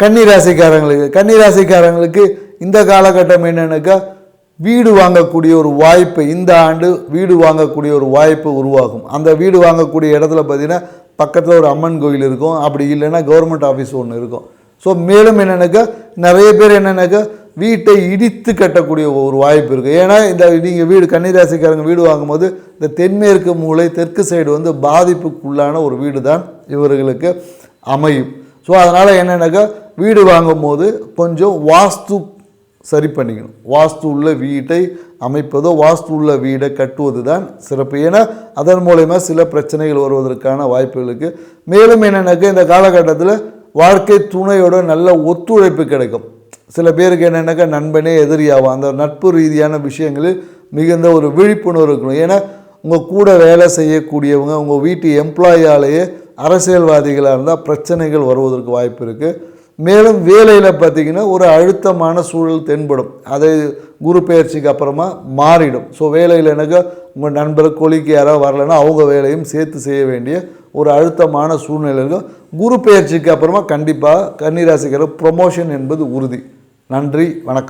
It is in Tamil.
கன்னிராசிக்காரங்களுக்கு இந்த காலகட்டம் என்னன்னாக்கா வீடு வாங்கக்கூடிய ஒரு வாய்ப்பு, இந்த ஆண்டு வீடு வாங்கக்கூடிய ஒரு வாய்ப்பு உருவாகும். அந்த வீடு வாங்கக்கூடிய இடத்துல பார்த்தீங்கன்னா பக்கத்தில் ஒரு அம்மன் கோயில் இருக்கும், அப்படி இல்லைன்னா கவர்மெண்ட் ஆஃபீஸ் ஒன்று இருக்கும். ஸோ மேலும் என்னென்னாக்கா நிறைய பேர் என்னென்னாக்கா வீட்டை இடித்து கட்டக்கூடிய ஒரு வாய்ப்பு இருக்குது. ஏன்னா இந்த நீங்கள் கன்னிராசிக்காரங்க வீடு வாங்கும்போது இந்த தென்மேற்கு மூலை தெற்கு சைடு பாதிப்புக்குள்ளான ஒரு வீடு தான் இவர்களுக்கு அமையும். ஸோ அதனால் என்னென்னாக்கா வீடு வாங்கும்போது கொஞ்சம் வாஸ்து சரி பண்ணிக்கணும். வாஸ்து உள்ள வீட்டை அமைப்பதோ வாஸ்து உள்ள வீடை கட்டுவது தான் சிறப்பு. ஏன்னா அதன் மூலயமா சில பிரச்சனைகள் வருவதற்கான வாய்ப்புகள் இருக்குது. மேலும் என்னென்னாக்கா இந்த காலகட்டத்தில் வாழ்க்கை துணையோட நல்ல ஒத்துழைப்பு கிடைக்கும். சில பேருக்கு என்னென்னாக்கா நண்பனே எதிரியாகும். அந்த நட்பு ரீதியான விஷயங்களில் மிகுந்த ஒரு விழிப்புணர்வு இருக்கணும். ஏன்னா உங்கள் கூட வேலை செய்யக்கூடியவங்க உங்கள் வீட்டு எம்ப்ளாயாலேயே அரசியல்வாதிகளாக இருந்தால் பிரச்சனைகள் வருவதற்கு வாய்ப்பு இருக்குது. மேலும் வேலையில் பார்த்திங்கன்னா ஒரு அழுத்தமான சூழல் தென்படும். அது குரு பெயர்ச்சிக்கு அப்புறமா மாறிடும். ஸோ வேலையில் எனக்கு உங்கள் நண்பர் கொலிக்கு யாராவது வரலைன்னா அவங்க வேலையும் சேர்த்து செய்ய வேண்டிய ஒரு அழுத்தமான சூழ்நிலை இருக்கும். குரு பெயர்ச்சிக்கு அப்புறமா கண்டிப்பாக கன்னிராசிக்காரர் ப்ரொமோஷன் என்பது உறுதி. நன்றி, வணக்கம்.